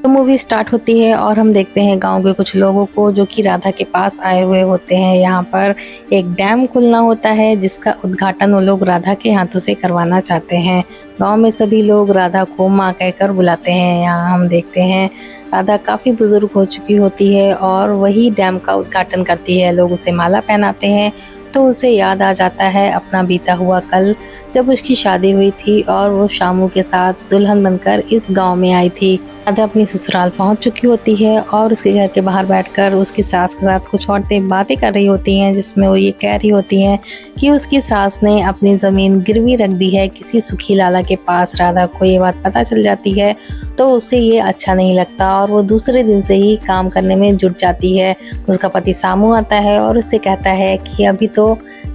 तो movie start होती है और हम देखते हैं गाँव के कुछ लोगों को जो कि राधा के पास आए हुए होते हैं। यहाँ पर एक डैम खुलना होता है जिसका उद्घाटन वो लोग राधा के हाथों से करवाना चाहते हैं। गाँव में सभी लोग राधा को माँ कहकर बुलाते हैं। यहाँ हम देखते हैं राधा काफ़ी बुजुर्ग हो चुकी होती है और वही डैम का उद्घाटन करती है। लोग उसे माला पहनाते हैं तो उसे याद आ जाता है अपना बीता हुआ कल, जब उसकी शादी हुई थी और वो शामू के साथ दुल्हन बनकर इस गांव में आई थी। राधा अपनी ससुराल पहुंच चुकी होती है और उसके घर के बाहर बैठकर उसकी सास के साथ कुछ औरतें बातें कर रही होती हैं, जिसमें वो ये कह रही होती हैं कि उसकी सास ने अपनी ज़मीन गिरवी रख दी है किसी सुखी लाला के पास। राधा को ये बात पता चल जाती है तो उसे ये अच्छा नहीं लगता और वो दूसरे दिन से ही काम करने में जुट जाती है। उसका पति सामू आता है और उससे कहता है कि अभी तो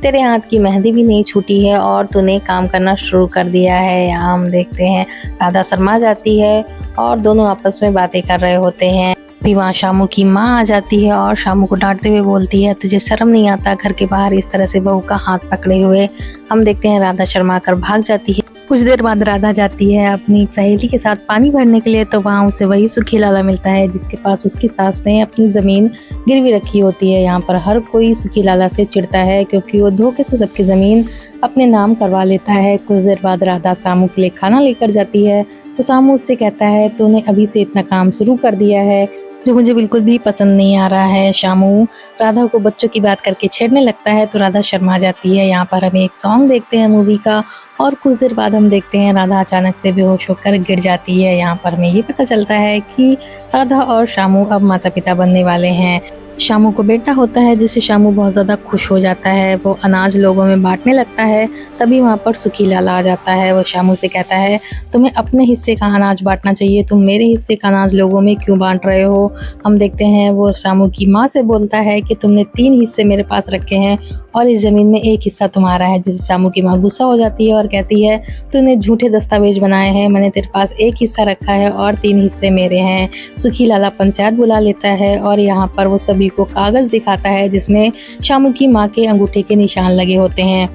तेरे हाथ की मेहंदी भी नहीं छूटी है और तूने काम करना शुरू कर दिया है। यहाँ हम देखते हैं राधा शर्मा जाती है और दोनों आपस में बातें कर रहे होते हैं। फिर वहाँ शामू की माँ आ जाती है और शामू को डांटते हुए बोलती है, तुझे शर्म नहीं आता घर के बाहर इस तरह से बहू का हाथ पकड़े हुए। हम देखते हैं राधा शर्मा कर भाग जाती है। कुछ देर बाद राधा जाती है अपनी सहेली के साथ पानी भरने के लिए, तो वहाँ उसे वही सुखी लाला मिलता है जिसके पास उसकी सास ने अपनी ज़मीन गिरवी रखी होती है। यहाँ पर हर कोई सुखी लाला से चिढ़ता है क्योंकि वो धोखे से सबकी ज़मीन अपने नाम करवा लेता है। कुछ देर बाद राधा सामू के लिए खाना लेकर जाती है तो सामू उससे कहता है, तूने अभी से इतना काम शुरू कर दिया है जो मुझे बिल्कुल भी पसंद नहीं आ रहा है। शामू राधा को बच्चों की बात करके छेड़ने लगता है तो राधा शर्मा जाती है। यहाँ पर हम एक सॉन्ग देखते हैं मूवी का और कुछ देर बाद हम देखते हैं राधा अचानक से बेहोश होकर गिर जाती है। यहाँ पर हमें ये पता चलता है कि राधा और शामू अब माता पिता बनने वाले हैं। शामू को बेटा होता है जिससे शामू बहुत ज़्यादा खुश हो जाता है। वो अनाज लोगों में बांटने लगता है। तभी वहाँ पर सुखी लाला आ जाता है। वो शामू से कहता है, तुम्हें अपने हिस्से का अनाज बांटना चाहिए, तुम मेरे हिस्से का अनाज लोगों में क्यों बांट रहे हो। हम देखते हैं वो शामू की माँ से बोलता है कि तुमने 3 हिस्से मेरे पास रखे हैं और इस ज़मीन में 1 हिस्सा तुम्हारा है। जिससे शामू की माँ गुस्सा हो जाती है और कहती है, तूने झूठे दस्तावेज बनाए हैं, मैंने तेरे पास 1 हिस्सा रखा है और 3 हिस्से मेरे हैं। सुखी लाला पंचायत बुला लेता है और यहाँ पर वो सभी को कागज़ दिखाता है जिसमें शामू की माँ के अंगूठे के निशान लगे होते हैं।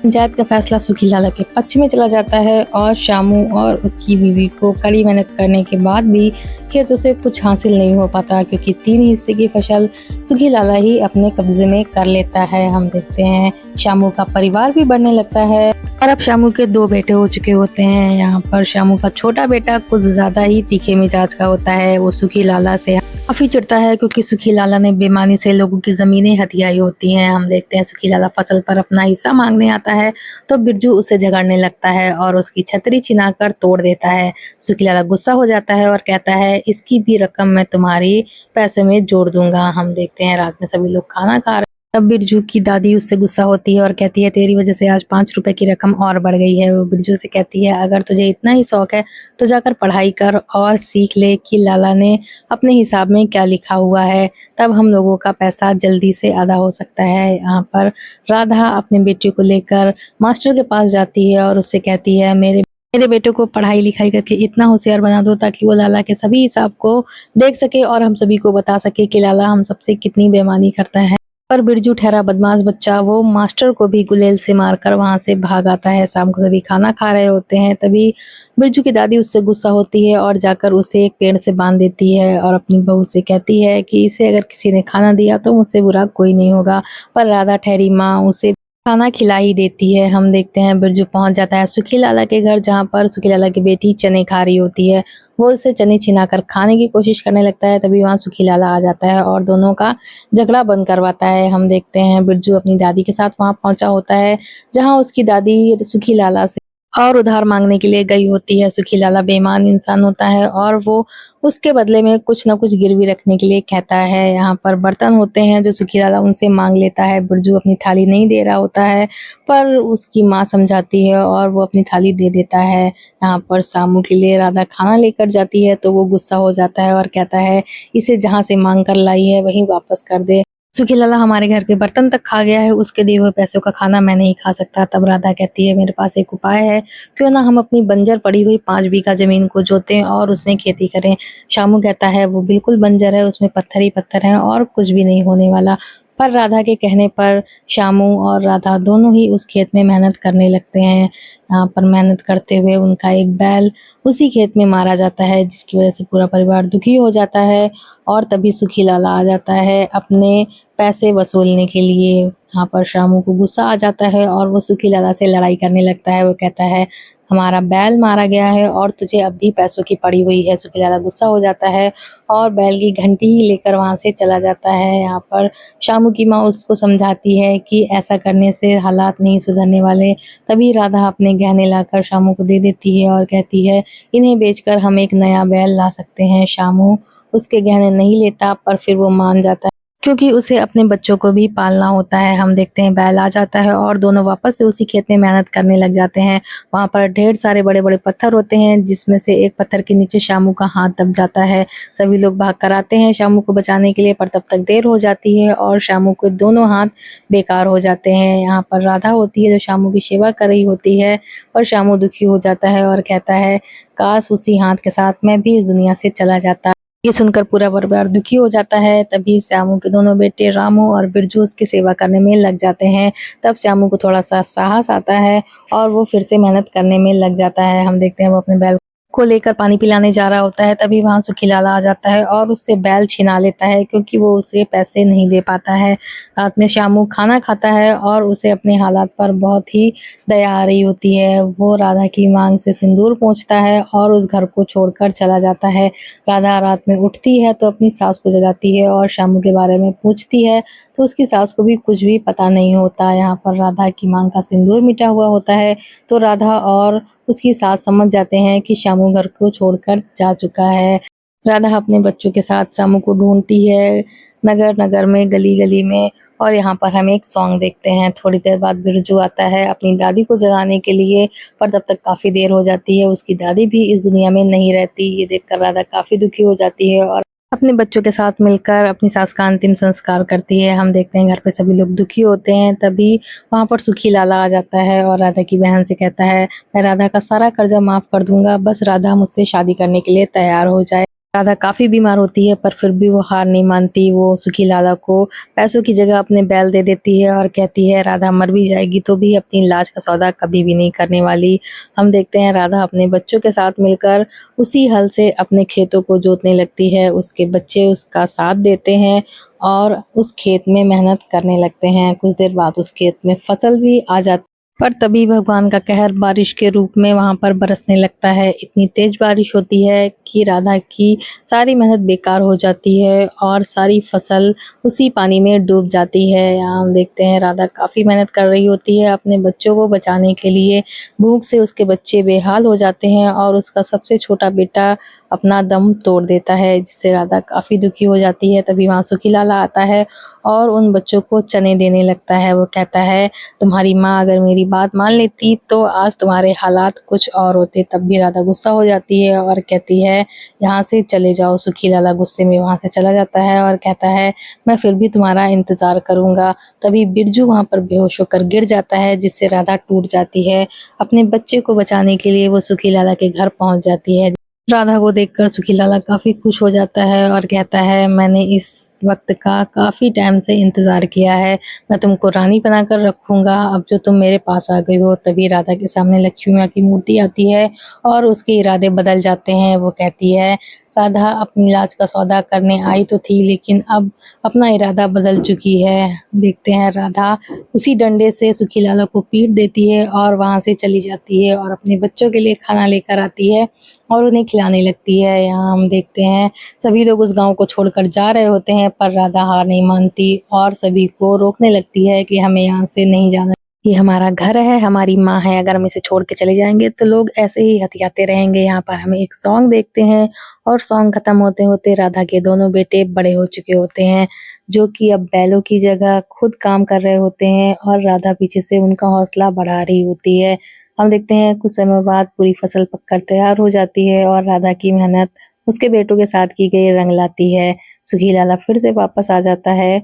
पंचायत का फैसला सुखी लाला के पक्ष में चला जाता है और शामू और उसकी बीवी को कड़ी मेहनत करने के बाद भी खेतों से कुछ हासिल नहीं हो पाता क्योंकि 3 हिस्से की फसल सुखी लाला ही अपने कब्जे में कर लेता है। हम देखते हैं शामू का परिवार भी बढ़ने लगता है और अब शामू के 2 बेटे हो चुके होते हैं। यहाँ पर शामू का छोटा बेटा कुछ ज्यादा ही तीखे मिजाज का होता है। वो सुखी लाला से काफी चिढ़ता है क्योंकि सुखी लाला ने बेईमानी से लोगों की जमीनें हथियाई होती हैं। हम देखते हैं सुखी लाला फसल पर अपना हिस्सा मांगने आता है तो बिरजू उसे झगड़ने लगता है और उसकी छतरी छिनाकर तोड़ देता है। सुखी लाला गुस्सा हो जाता है और कहता है, इसकी भी रकम मैं तुम्हारी पैसे में जोड़ दूंगा। हम देखते हैं रात में सभी लोग खाना खा रहे। तब बिरजू की दादी उससे गुस्सा होती है और कहती है, तेरी वजह से आज 5 रुपए की रकम और बढ़ गई है। वो बिरजू से कहती है, अगर तुझे इतना ही शौक है तो जाकर पढ़ाई कर और सीख ले कि लाला ने अपने हिसाब में क्या लिखा हुआ है, तब हम लोगों का पैसा जल्दी से अदा हो सकता है। यहाँ पर राधा अपने बेटे को लेकर मास्टर के पास जाती है और उससे कहती है, मेरे बेटे को पढ़ाई लिखाई करके इतना होशियार बना दो ताकि वो लाला के सभी हिसाब को देख सके और हम सभी को बता सके कि लाला हम सबसे कितनी बेईमानी करता है। पर बिरजू ठहरा बदमाश बच्चा वो मास्टर को भी गुलेल से मारकर वहां से भाग आता है। शाम को सभी खाना खा रहे होते हैं तभी बिरजू की दादी उससे गुस्सा होती है और जाकर उसे एक पेड़ से बांध देती है और अपनी बहू से कहती है कि इसे अगर किसी ने खाना दिया तो मुझसे बुरा कोई नहीं होगा। पर राधा ठहरी माँ उसे खाना खिला ही देती है। हम देखते हैं बिरजू पहुंच जाता है सुखी लाला के घर जहाँ पर सुखी लाला की बेटी चने खा रही होती है। वो उसे चने छिनाकर खाने की कोशिश करने लगता है तभी वहाँ सुखी लाला आ जाता है और दोनों का झगड़ा बंद करवाता है। हम देखते हैं बिरजू अपनी दादी के साथ वहाँ पहुंचा होता है जहाँ उसकी दादी सुखी लाला से और उधार मांगने के लिए गई होती है। सुखी लाला बेईमान इंसान होता है और वो उसके बदले में कुछ न कुछ गिरवी रखने के लिए कहता है। यहाँ पर बर्तन होते हैं जो सुखी लाला उनसे मांग लेता है। बिरजू अपनी थाली नहीं दे रहा होता है पर उसकी माँ समझाती है और वो अपनी थाली दे देता है। यहाँ पर शामू के लिए राधा खाना लेकर जाती है तो वो गुस्सा हो जाता है और कहता है, इसे जहाँ से मांग कर लाई है वहीं वापस कर दे। सुखी लाला हमारे घर के बर्तन तक खा गया है, उसके दिए हुए पैसों का खाना मैं नहीं खा सकता। तब राधा कहती है, मेरे पास एक उपाय है, क्यों ना हम अपनी बंजर पड़ी हुई 5 बीघा जमीन को जोतें और उसमें खेती करें। शामू कहता है वो बिल्कुल बंजर है, उसमें पत्थर ही पत्थर है और कुछ भी नहीं होने वाला। पर राधा के कहने पर श्यामू और राधा दोनों ही उस खेत में मेहनत करने लगते हैं। यहाँ पर मेहनत करते हुए उनका एक बैल उसी खेत में मारा जाता है, जिसकी वजह से पूरा परिवार दुखी हो जाता है। और तभी सुखी लाला आ जाता है अपने पैसे वसूलने के लिए। यहाँ पर श्यामू को गुस्सा आ जाता है और वो सुखी लाला से लड़ाई करने लगता है। वो कहता है, हमारा बैल मारा गया है और तुझे अब भी पैसों की पड़ी हुई है। सुखी लाला गुस्सा हो जाता है और बैल की घंटी ही लेकर वहाँ से चला जाता है। यहाँ पर श्यामू की माँ उसको समझाती है कि ऐसा करने से हालात नहीं सुधरने वाले। तभी राधा अपने गहने लाकर श्यामू को दे देती है और कहती है, इन्हें बेचकर हम एक नया बैल ला सकते हैं। श्यामू उसके गहने नहीं लेता, पर फिर वो मान जाता है क्योंकि उसे अपने बच्चों को भी पालना होता है। हम देखते हैं बैल आ जाता है और दोनों वापस से उसी खेत में मेहनत करने लग जाते हैं। वहाँ पर ढेर सारे बड़े-बड़े पत्थर होते हैं, जिसमें से एक पत्थर के नीचे श्यामू का हाथ दब जाता है। सभी लोग भाग कर आते हैं श्यामू को बचाने के लिए, पर तब तक देर हो जाती है और श्यामू के दोनों हाथ बेकार हो जाते हैं। यहाँ पर राधा होती है जो श्यामू की सेवा कर रही होती है, और श्यामू दुखी हो जाता है और कहता है, काश उसी हाथ के साथ मैं भी इस दुनिया से चला जाता। ये सुनकर पूरा परिवार दुखी हो जाता है। तभी श्यामू के दोनों बेटे रामू और बिरजू उसकी सेवा करने में लग जाते हैं। तब श्यामू को थोड़ा सा साहस आता है और वो फिर से मेहनत करने में लग जाता है। हम देखते हैं वो अपने बैल को लेकर पानी पिलाने जा रहा होता है। तभी वहाँ सुखी लाला आ जाता है और उससे बैल छिना लेता है, क्योंकि वो उसे पैसे नहीं दे पाता है। रात में श्यामू खाना खाता है और उसे अपने हालात पर बहुत ही दया आ रही होती है। वो राधा की मांग से सिंदूर पोंछता है और उस घर को छोड़कर चला जाता है। राधा रात में उठती है तो अपनी सास को जगाती है और श्यामू के बारे में पूछती है, तो उसकी सास को भी कुछ भी पता नहीं होता। यहाँ पर राधा की मांग का सिंदूर मिटा हुआ होता है, तो राधा और उसकी सास समझ जाते हैं कि श्यामू घर को छोड़कर जा चुका है। राधा अपने बच्चों के साथ श्यामू को ढूंढती है नगर-नगर में, गली-गली में। और यहाँ पर हम एक सॉन्ग देखते हैं। थोड़ी देर बाद बिरजू आता है अपनी दादी को जगाने के लिए, पर तब तक काफ़ी देर हो जाती है। उसकी दादी भी इस दुनिया में नहीं रहती। ये देखकर राधा काफ़ी दुखी हो जाती है और अपने बच्चों के साथ मिलकर अपनी सास का अंतिम संस्कार करती है। हम देखते हैं घर पे सभी लोग दुखी होते हैं। तभी वहाँ पर सुखी लाला आ जाता है और राधा की बहन से कहता है, मैं राधा का सारा कर्जा माफ़ कर दूंगा, बस राधा मुझसे शादी करने के लिए तैयार हो जाए। राधा काफ़ी बीमार होती है, पर फिर भी वो हार नहीं मानती। वो सुखी लाला को पैसों की जगह अपने बैल दे देती है और कहती है, राधा मर भी जाएगी तो भी अपनी लाज का सौदा कभी भी नहीं करने वाली। हम देखते हैं राधा अपने बच्चों के साथ मिलकर उसी हल से अपने खेतों को जोतने लगती है। उसके बच्चे उसका साथ देते हैं और उस खेत में मेहनत करने लगते हैं। कुछ देर बाद उस खेत में फसल भी आ जाती, पर तभी भगवान का कहर बारिश के रूप में वहाँ पर बरसने लगता है। इतनी तेज बारिश होती है कि राधा की सारी मेहनत बेकार हो जाती है और सारी फसल उसी पानी में डूब जाती है। यहाँ हम देखते हैं राधा काफ़ी मेहनत कर रही होती है अपने बच्चों को बचाने के लिए। भूख से उसके बच्चे बेहाल हो जाते हैं और उसका सबसे छोटा बेटा अपना दम तोड़ देता है, जिससे राधा काफ़ी दुखी हो जाती है। तभी वहाँ सुखी लाला आता है और उन बच्चों को चने देने लगता है। वो कहता है, तुम्हारी माँ अगर मेरी बात मान लेती तो आज तुम्हारे हालात कुछ और होते। तब भी राधा गुस्सा हो जाती है और कहती है, यहाँ से चले जाओ। सुखी लाला गुस्से में वहाँ से चला जाता है और कहता है, मैं फिर भी तुम्हारा इंतज़ार करूँगा। तभी बिरजू वहाँ पर बेहोश होकर गिर जाता है, जिससे राधा टूट जाती है। अपने बच्चे को बचाने के लिए वो सुखी लाला के घर पहुँच जाती है। राधा को देखकर सुखी लाला काफ़ी खुश हो जाता है और कहता है, मैंने इस वक्त का काफ़ी टाइम से इंतज़ार किया है। मैं तुमको रानी बनाकर रखूँगा अब जो तुम मेरे पास आ गई हो। तभी राधा के सामने लक्ष्मी माँ की मूर्ति आती है और उसके इरादे बदल जाते हैं। वो कहती है, राधा अपनी लाज का सौदा करने आई तो थी, लेकिन अब अपना इरादा बदल चुकी है। देखते हैं राधा उसी डंडे से सुखी लाला को पीट देती है और वहाँ से चली जाती है और अपने बच्चों के लिए खाना लेकर आती है और उन्हें खिलाने लगती है। यहाँ हम देखते हैं सभी लोग उस गाँव को छोड़कर जा रहे होते हैं, पर राधा हार नहीं मानती और सभी को रोकने लगती है कि हमें यहाँ से नहीं जाना। ये हमारा घर है, हमारी माँ है, अगर हम इसे छोड़ के चले जाएंगे तो लोग ऐसे ही हथियाते रहेंगे। यहाँ पर हमें एक सॉन्ग देखते हैं और सॉन्ग खत्म होते होते राधा के दोनों बेटे बड़े हो चुके होते हैं, जो कि अब बैलों की जगह खुद काम कर रहे होते हैं और राधा पीछे से उनका हौसला बढ़ा रही होती है। हम देखते हैं कुछ समय बाद पूरी फसल पककर तैयार हो जाती है और राधा की मेहनत उसके बेटों के साथ की गई रंग लाती है। सुखी लाला फिर से वापस आ जाता है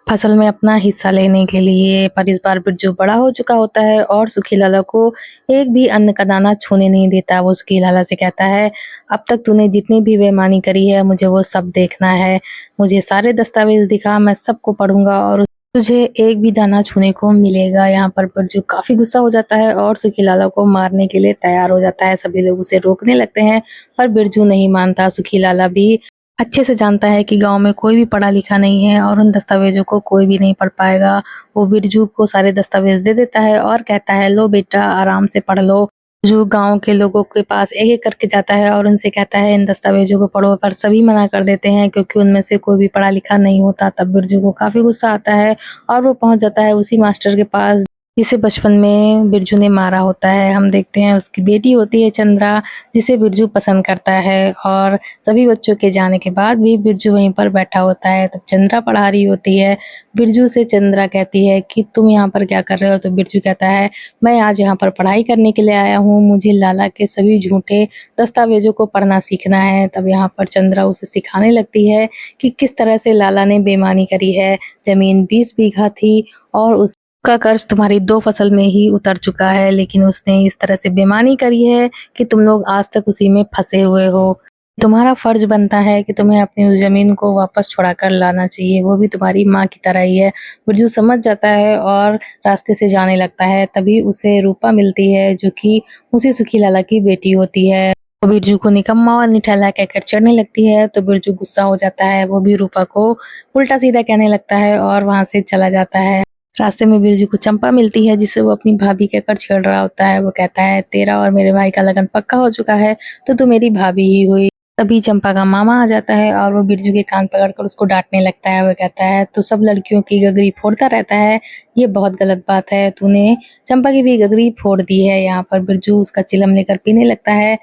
फसल में अपना हिस्सा लेने के लिए। पर इस बार बिरजू बड़ा हो चुका होता है और सुखी लाला को एक भी अन्न का दाना छूने नहीं देता। वो सुखी लाला से कहता है, अब तक तूने जितनी भी बेईमानी करी है मुझे वो सब देखना है। मुझे सारे दस्तावेज दिखा, मैं सबको पढ़ूंगा और तुझे एक भी दाना छूने को मिलेगा। यहाँ पर बिरजू काफी गुस्सा हो जाता है और सुखी लाला को मारने के लिए तैयार हो जाता है। सभी लोग उसे रोकने लगते हैं पर बिरजू नहीं मानता। सुखी लाला भी अच्छे से जानता है कि गांव में कोई भी पढ़ा लिखा नहीं है और उन दस्तावेजों को कोई भी नहीं पढ़ पाएगा। वो बिरजू को सारे दस्तावेज दे देता है और कहता है, लो बेटा आराम से पढ़ लो। जो गांव के लोगों के पास एक एक करके जाता है और उनसे कहता है इन दस्तावेजों को पढ़ो, पर सभी मना कर देते हैं क्योंकि उनमें से कोई भी पढ़ा लिखा नहीं होता। तब बिरजू को काफी गुस्सा आता है और वो पहुंच जाता है उसी मास्टर के पास जिसे बचपन में बिरजू ने मारा होता है। हम देखते हैं उसकी बेटी होती है चंद्रा, जिसे बिरजू पसंद करता है और सभी बच्चों के जाने के बाद भी बिरजू वहीं पर बैठा होता है। तब चंद्रा पढ़ा रही होती है। बिरजू से चंद्रा कहती है कि तुम यहाँ पर क्या कर रहे हो? तो बिरजू कहता है, मैं आज यहाँ पर पढ़ाई करने के लिए आया हूँ, मुझे लाला के सभी झूठे दस्तावेजों को पढ़ना सीखना है। तब यहाँ पर चंद्रा उसे सिखाने लगती है कि किस तरह से लाला ने बेईमानी करी है। जमीन 20 बीघा थी और उसका कर्ज तुम्हारी 2 फसल में ही उतर चुका है, लेकिन उसने इस तरह से बेईमानी करी है कि तुम लोग आज तक उसी में फंसे हुए हो। तुम्हारा फर्ज बनता है कि तुम्हें अपनी उस जमीन को वापस छुड़ा कर लाना चाहिए, वो भी तुम्हारी माँ की तरह ही है। बिरजू समझ जाता है और रास्ते से जाने लगता है। तभी उसे रूपा मिलती है जो कि उसी सुखी लाला की बेटी होती है। वो बिरजू को निकम्मा और निठल्ला कहकर चढ़ने लगती है तो बिरजू गुस्सा हो जाता है। वो भी रूपा को उल्टा सीधा कहने लगता है और वहां से चला जाता है। रास्ते में बिरजू को चंपा मिलती है जिसे वो अपनी भाभी कहकर छेड़ रहा होता है। वो कहता है, तेरा और मेरे भाई का लगन पक्का हो चुका है तो तू मेरी भाभी ही हुई। तभी चंपा का मामा आ जाता है और वो बिरजू के कान पकड़कर उसको डांटने लगता है। वो कहता है, तू सब लड़कियों की गगरी फोड़ता रहता है, ये बहुत गलत बात है। तूने चंपा की भी गगरी फोड़ दी है। यहाँ पर बिरजू उसका चिलम लेकर पीने लगता है।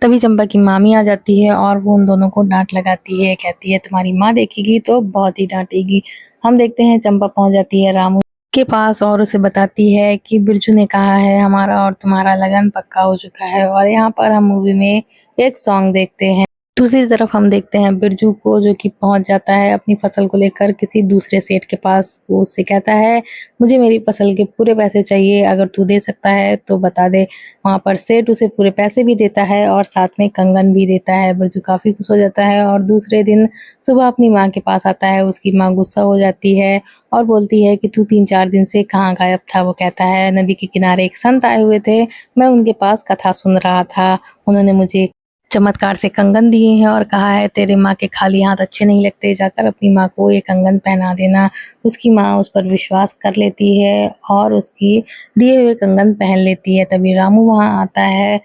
तभी चंपा की मामी आ जाती है और वो उन दोनों को डांट लगाती है। कहती है, तुम्हारी माँ देखेगी तो बहुत ही डांटेगी। हम देखते हैं चंपा पहुंच जाती है रामू के पास और उसे बताती है कि बिरजू ने कहा है हमारा और तुम्हारा लगन पक्का हो चुका है। और यहाँ पर हम मूवी में एक सॉन्ग देखते हैं। दूसरी तरफ हम देखते हैं बिरजू को जो कि पहुंच जाता है अपनी फसल को लेकर किसी दूसरे सेठ के पास। वो उससे कहता है, मुझे मेरी फसल के पूरे पैसे चाहिए, अगर तू दे सकता है तो बता दे। वहां पर सेठ उसे पूरे पैसे भी देता है और साथ में कंगन भी देता है। बिरजू काफी खुश हो जाता है और दूसरे दिन सुबह अपनी माँ के पास आता है। उसकी माँ गुस्सा हो जाती है और बोलती है कि तू 3-4 दिन से कहाँ गायब था? वो कहता है, नदी के किनारे एक संत आए हुए थे, मैं उनके पास कथा सुन रहा था, उन्होंने मुझे चमत्कार से कंगन दिए हैं और कहा है तेरे माँ के खाली हाथ अच्छे नहीं लगते, जाकर अपनी माँ को ये कंगन पहना देना। उसकी माँ उस पर विश्वास कर लेती है और उसकी दिए हुए कंगन पहन लेती है। तभी रामू वहां आता है।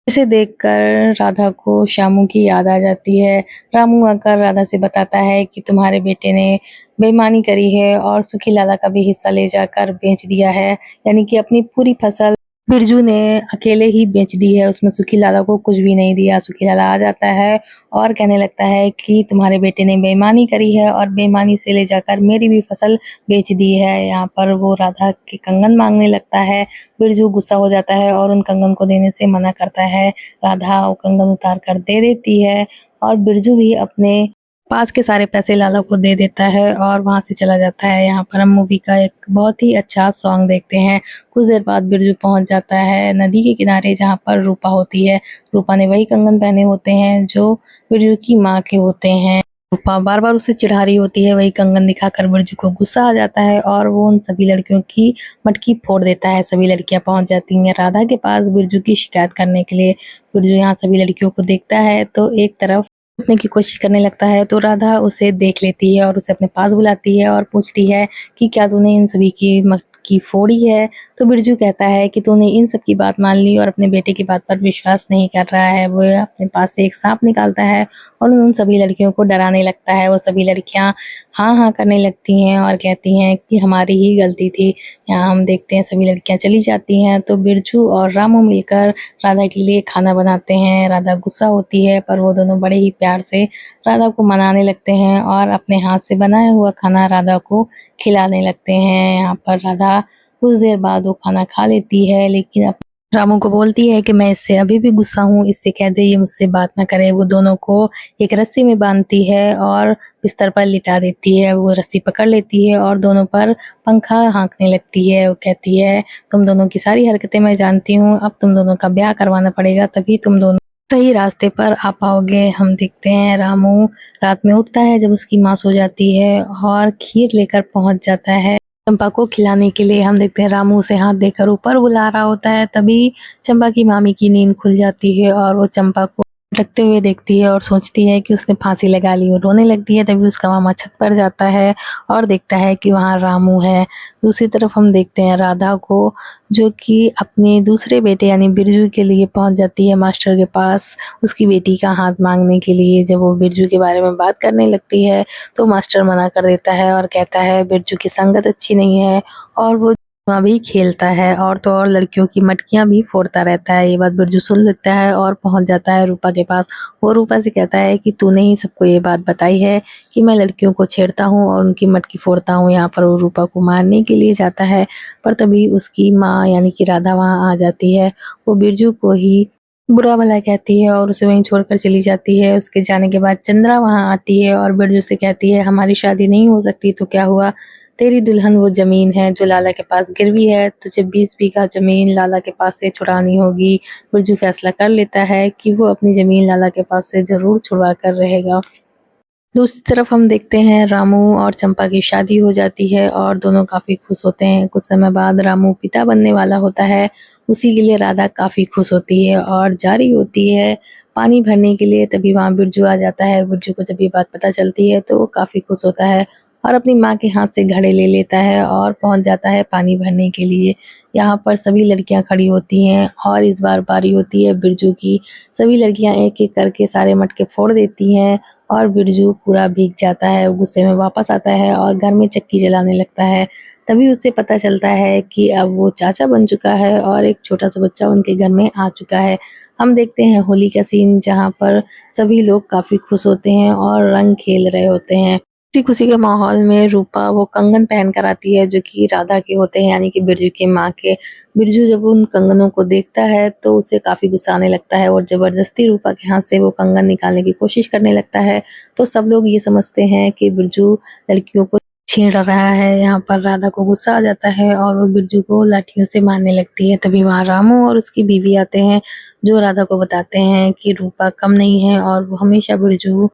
इसे देखकर राधा को श्यामू की याद आ जाती है। रामू आकर राधा से बताता है कि तुम्हारे बेटे ने बेईमानी करी है और सुखी लाला का भी हिस्सा ले जाकर बेच दिया है, यानी कि अपनी पूरी फसल बिरजू ने अकेले ही बेच दी है, उसमें सुखी लाला को कुछ भी नहीं दिया। सुखी लाला आ जाता है और कहने लगता है कि तुम्हारे बेटे ने बेईमानी करी है और बेईमानी से ले जाकर मेरी भी फसल बेच दी है। यहाँ पर वो राधा के कंगन मांगने लगता है। बिरजू गुस्सा हो जाता है और उन कंगन को देने से मना करता है। राधा वो कंगन उतार कर दे देती है और बिरजू भी अपने पास के सारे पैसे लाला को दे देता है और वहां से चला जाता है। यहाँ पर हम मूवी का एक बहुत ही अच्छा सॉन्ग देखते हैं। कुछ देर बाद बिरजू पहुंच जाता है नदी के किनारे जहाँ पर रूपा होती है। रूपा ने वही कंगन पहने होते हैं जो बिरजू की माँ के होते हैं। रूपा बार बार उसे चिढ़ा रही होती है, वही कंगन दिखाकर बिरजू को गुस्सा आ जाता है और वो उन सभी लड़कियों की मटकी फोड़ देता है। सभी लड़कियां पहुंच जाती हैं राधा के पास बिरजू की शिकायत करने के लिए। बिरजू यहाँ सभी लड़कियों को देखता है तो एक तरफ छुपने की कोशिश करने लगता है तो राधा उसे देख लेती है और उसे अपने पास बुलाती है और पूछती है कि क्या तूने इन सभी की मटकी फोड़ी है? तो बिरजू कहता है कि तूने इन सब की बात मान ली और अपने बेटे की बात पर विश्वास नहीं कर रहा है। वो अपने पास से एक सांप निकालता है और उन सभी लड़कियों को डराने लगता है। वो सभी लड़कियां हाँ हाँ करने लगती हैं और कहती हैं कि हमारी ही गलती थी। यहाँ हम देखते हैं सभी लड़कियां चली जाती हैं तो बिरजू और रामू मिलकर राधा के लिए खाना बनाते हैं। राधा गुस्सा होती है पर वो दोनों बड़े ही प्यार से राधा को मनाने लगते हैं और अपने हाथ से बनाया हुआ खाना राधा को खिलाने लगते हैं। यहाँ पर राधा कुछ देर बाद वो खाना खा लेती है लेकिन रामू को बोलती है कि मैं इससे अभी भी गुस्सा हूँ, इससे कह दे ये मुझसे बात ना करे। वो दोनों को एक रस्सी में बांधती है और बिस्तर पर लिटा देती है। वो रस्सी पकड़ लेती है और दोनों पर पंखा हाँकने लगती है। वो कहती है तुम दोनों की सारी हरकतें मैं जानती हूँ, अब तुम दोनों का ब्याह करवाना पड़ेगा, तभी तुम दोनों सही रास्ते पर आ पाओगे। हम देखते हैं रामू रात में उठता है जब उसकी माँ सो जाती है और खीर लेकर पहुंच जाता है चंपा को खिलाने के लिए। हम देखते हैं रामू उसे हाथ देकर ऊपर बुला रहा होता है, तभी चंपा की मामी की नींद खुल जाती है और वो चंपा को भटकते हुए देखती है और सोचती है कि उसने फांसी लगा ली। वो रोने लगती है, तभी उसका मामा छत पर जाता है और देखता है कि वहाँ रामू है। दूसरी तरफ हम देखते हैं राधा को, जो कि अपने दूसरे बेटे यानी बिरजू के लिए पहुंच जाती है मास्टर के पास उसकी बेटी का हाथ मांगने के लिए। जब वो बिरजू के बारे में बात करने लगती है तो मास्टर मना कर देता है और कहता है बिरजू की संगत अच्छी नहीं है और वो जुआ भी खेलता है और तो और लड़कियों की मटकियां भी फोड़ता रहता है। ये बात बिरजू सुन लेता है और पहुंच जाता है रूपा के पास। वो रूपा से कहता है कि तूने ही सबको ये बात बताई है कि मैं लड़कियों को छेड़ता हूँ और उनकी मटकी फोड़ता हूँ। यहाँ पर वो रूपा को मारने के लिए जाता है, पर तभी उसकी माँ यानी कि राधा वहाँ आ जाती है। वो बिरजू को ही बुरा भला कहती है और उसे वहीं छोड़कर चली जाती है। उसके जाने के बाद चंद्रा वहाँ आती है और बिरजू से कहती है हमारी शादी नहीं हो सकती तो क्या हुआ, तेरी दुल्हन वो जमीन है जो लाला के पास गिरवी है, तुझे 20 बीघा जमीन लाला के पास से छुड़ानी होगी। बिरजू फैसला कर लेता है कि वो अपनी जमीन लाला के पास से जरूर छुड़वा कर रहेगा। दूसरी तरफ हम देखते हैं रामू और चंपा की शादी हो जाती है और दोनों काफी खुश होते हैं। कुछ समय बाद रामू पिता बनने वाला होता है, उसी के लिए राधा काफी खुश होती है और जा रही होती है पानी भरने के लिए। तभी वहाँ बिरजू आ जाता है। बिरजू को जब ये बात पता चलती है तो वो काफी खुश होता है और अपनी माँ के हाथ से घड़े ले लेता है और पहुंच जाता है पानी भरने के लिए। यहाँ पर सभी लड़कियां खड़ी होती हैं और इस बार बारी होती है बिरजू की। सभी लड़कियां एक एक करके सारे मटके फोड़ देती हैं और बिरजू पूरा भीग जाता है। वो गुस्से में वापस आता है और घर में चक्की जलाने लगता है। तभी उसे पता चलता है कि अब वो चाचा बन चुका है और एक छोटा सा बच्चा उनके घर में आ चुका है। हम देखते हैं होली का सीन, जहाँ पर सभी लोग काफी खुश होते हैं और रंग खेल रहे होते हैं। इसी खुशी के माहौल में रूपा वो कंगन पहन कर आती है जो कि राधा के होते हैं यानी कि बिरजू की माँ के। बिरजू जब उन कंगनों को देखता है तो उसे काफी गुस्सा आने लगता है और जबरदस्ती रूपा के हाथ से वो कंगन निकालने की कोशिश करने लगता है। तो सब लोग ये समझते हैं कि बिरजू लड़कियों को छेड़ रहा है। यहाँ पर राधा को गुस्सा आ जाता है और वो बिरजू को लाठियों से मारने लगती है। तभी वहाँ रामू और उसकी बीवी आते हैं जो राधा को बताते हैं कि रूपा कम नहीं है और वो हमेशा बिरजू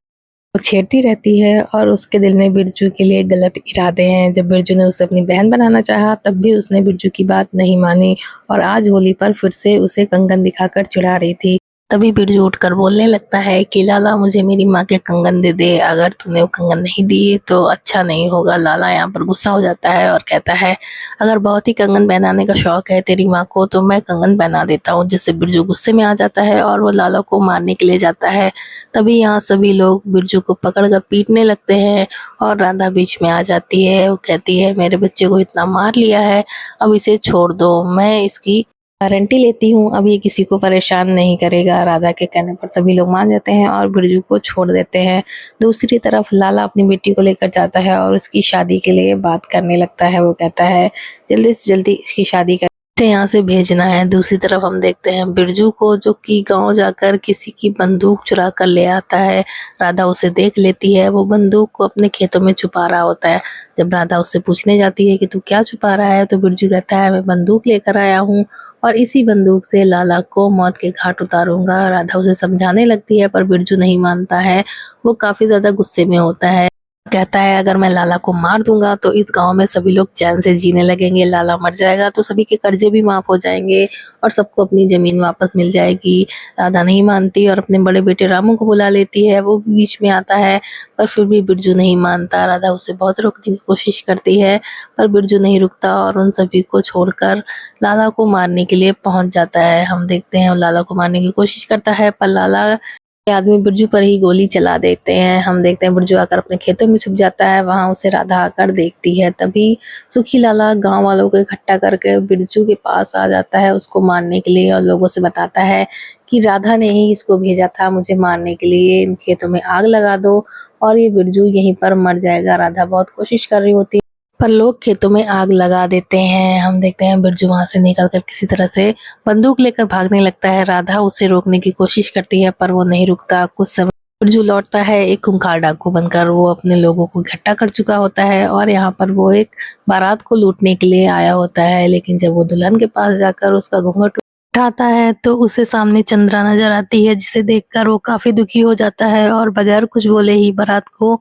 वो छेड़ती रहती है और उसके दिल में बिरजू के लिए गलत इरादे हैं। जब बिरजू ने उसे अपनी बहन बनाना चाहा तब भी उसने बिरजू की बात नहीं मानी और आज होली पर फिर से उसे कंगन दिखाकर चिढ़ा रही थी। तभी बिरजू उठकर बोलने लगता है कि लाला मुझे मेरी माँ के कंगन दे दे, अगर तूने वो कंगन नहीं दिए तो अच्छा नहीं होगा। लाला यहाँ पर गुस्सा हो जाता है और कहता है अगर बहुत ही कंगन पहनाने का शौक है तेरी माँ को तो मैं कंगन पहना देता हूँ। जिससे बिरजू गुस्से में आ जाता है और वो लाला को मारने के लिए जाता है। तभी यहाँ सभी लोग बिरजू को पकड़कर पीटने लगते हैं और राधा बीच में आ जाती है। वो कहती है मेरे बच्चे को इतना मार लिया है, अब इसे छोड़ दो, मैं इसकी गारंटी लेती हूँ अब ये किसी को परेशान नहीं करेगा। राधा के कहने पर सभी लोग मान जाते हैं और बिरजू को छोड़ देते हैं। दूसरी तरफ लाला अपनी बेटी को लेकर जाता है और उसकी शादी के लिए बात करने लगता है। वो कहता है जल्दी से जल्दी इसकी शादी इसे यहाँ से भेजना है। दूसरी तरफ हम देखते हैं बिरजू को, जो कि गांव जाकर किसी की बंदूक चुरा कर ले आता है। राधा उसे देख लेती है, वो बंदूक को अपने खेतों में छुपा रहा होता है। जब राधा उससे पूछने जाती है कि तू क्या छुपा रहा है तो बिरजू कहता है मैं बंदूक लेकर आया हूँ और इसी बंदूक से लाला को मौत के घाट उतारूंगा। राधा उसे समझाने लगती है पर बिरजू नहीं मानता है। वो काफी ज्यादा गुस्से में होता है, कहता है अगर मैं लाला को मार दूंगा तो इस गांव में सभी लोग चैन से जीने लगेंगे, लाला मर जाएगा तो सभी के कर्जे भी माफ हो जाएंगे और सबको अपनी जमीन वापस मिल जाएगी। राधा नहीं मानती और अपने बड़े बेटे रामू को बुला लेती है। वो भी बीच में आता है पर फिर भी बिरजू नहीं मानता। राधा उसे बहुत रोकने की कोशिश करती है पर बिरजू नहीं रुकता और उन सभी को छोड़कर लाला को मारने के लिए पहुंच जाता है। हम देखते हैं वो लाला को मारने की कोशिश करता है पर लाला ये आदमी बिरजू पर ही गोली चला देते हैं। हम देखते हैं बिरजू आकर अपने खेतों में छुप जाता है, वहां उसे राधा आकर देखती है। तभी सुखी लाला गांव वालों को इकट्ठा करके बिरजू के पास आ जाता है उसको मारने के लिए और लोगों से बताता है कि राधा ने ही इसको भेजा था मुझे मारने के लिए, इन खेतों में आग लगा दो और ये बिरजू यहीं पर मर जाएगा। राधा बहुत कोशिश कर रही होती पर लोग खेतों में आग लगा देते हैं। हम देखते हैं बिरजू वहां से निकलकर किसी तरह से बंदूक लेकर भागने लगता है। राधा उसे रोकने की कोशिश करती है पर वो नहीं रुकता। कुछ समय बिरजू लौटता है एक खूंखार डाकू बनकर। वो अपने लोगों को इकट्ठा कर चुका होता है और यहाँ पर वो एक बारात को लूटने के लिए आया होता है। लेकिन जब वो दुल्हन के पास जाकर उसका घूंघट उठाता है तो उसे सामने चंद्रा नजर आती है, जिसे देखकर वो काफी दुखी हो जाता है और बगैर कुछ बोले ही बारात को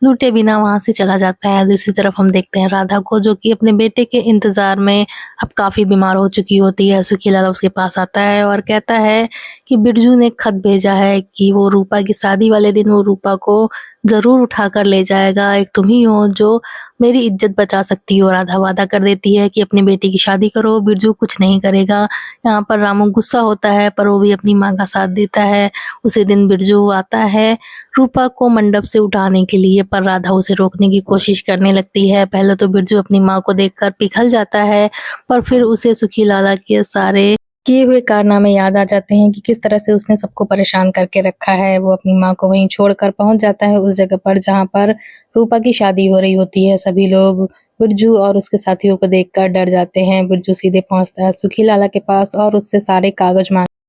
लूटे बिना वहां से चला जाता है। दूसरी तरफ हम देखते हैं राधा को, जो कि अपने बेटे के इंतजार में अब काफी बीमार हो चुकी होती है। सुखी लाला उसके पास आता है और कहता है कि बिरजू ने खत भेजा है कि वो रूपा की शादी वाले दिन वो रूपा को जरूर उठा कर ले जाएगा। एक तुम ही हो जो मेरी इज्जत बचा सकती हो। राधा वादा कर देती है कि अपनी बेटी की शादी करो, बिरजू कुछ नहीं करेगा। यहाँ पर रामू गुस्सा होता है पर वो भी अपनी माँ का साथ देता है। उसी दिन बिरजू आता है रूपा को मंडप से उठाने के लिए, पर राधा उसे रोकने की कोशिश करने लगती है। पहले तो बिरजू अपनी माँ को देखकर पिघल जाता है, पर फिर उसे सुखी लाला के सारे किए हुए कारनामे याद आ जाते हैं कि किस तरह से उसने सबको परेशान करके रखा है। वो अपनी माँ को वहीं छोड़कर पहुंच जाता है उस जगह पर जहाँ पर रूपा की शादी हो रही होती है। सभी लोग बिरजू और उसके साथियों को देखकर डर जाते हैं। बिरजू सीधे पहुंचता है सुखी लाला के पास और उससे सारे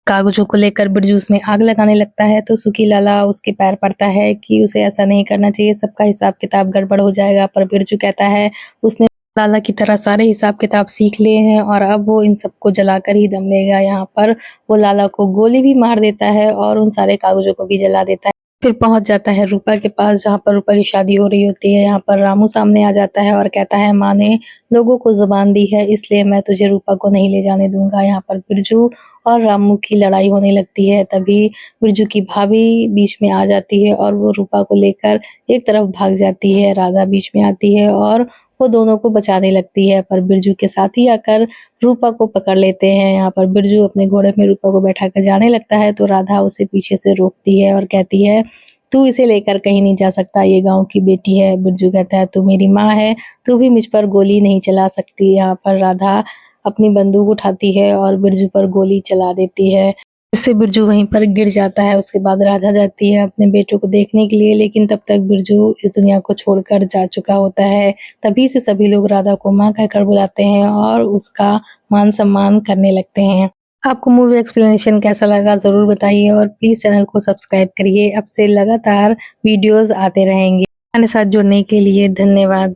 कागजों को लेकर बिरजू उसमें आग लगाने लगता है। तो सुखी लाला उसके पैर पड़ता है कि उसे ऐसा नहीं करना चाहिए, सबका हिसाब किताब गड़बड़ हो जाएगा। पर बिरजू कहता है उसने लाला की तरह सारे हिसाब किताब सीख लिए हैं और अब वो इन सबको जलाकर ही दम लेगा। यहाँ पर वो लाला को गोली भी मार देता है और उन सारे कागजों को भी जला देता है। फिर पहुंच जाता है रूपा के पास जहाँ पर रूपा की शादी हो रही होती है। यहाँ पर रामू सामने आ जाता है और कहता है माँ ने लोगों को जुबान दी है, इसलिए मैं तुझे रूपा को नहीं ले जाने दूंगा। यहाँ पर बिरजू और रामू की लड़ाई होने लगती है। तभी बिरजू की भाभी बीच में आ जाती है और वो रूपा को लेकर एक तरफ भाग जाती है। राधा बीच में आती है और वो दोनों को बचाने लगती है, पर बिरजू के साथ ही आकर रूपा को पकड़ लेते हैं। यहाँ पर बिरजू अपने घोड़े में रूपा को बैठा कर जाने लगता है तो राधा उसे पीछे से रोकती है और कहती है तू इसे लेकर कहीं नहीं जा सकता, ये गांव की बेटी है। बिरजू कहता है तू मेरी माँ है, तू भी मुझ पर गोली नहीं चला सकती। यहाँ पर राधा अपनी बंदूक उठाती है और बिरजू पर गोली चला देती है, इससे बिरजू वहीं पर गिर जाता है। उसके बाद राधा जाती है अपने बेटों को देखने के लिए, लेकिन तब तक बिरजू इस दुनिया को छोड़कर जा चुका होता है। तभी से सभी लोग राधा को माँ कहकर बुलाते हैं और उसका मान सम्मान करने लगते हैं। आपको मूवी एक्सप्लेनेशन कैसा लगा जरूर बताइए और प्लीज चैनल को सब्सक्राइब करिए। अब से लगातार वीडियोस आते रहेंगे। हमारे साथ जुड़ने के लिए धन्यवाद।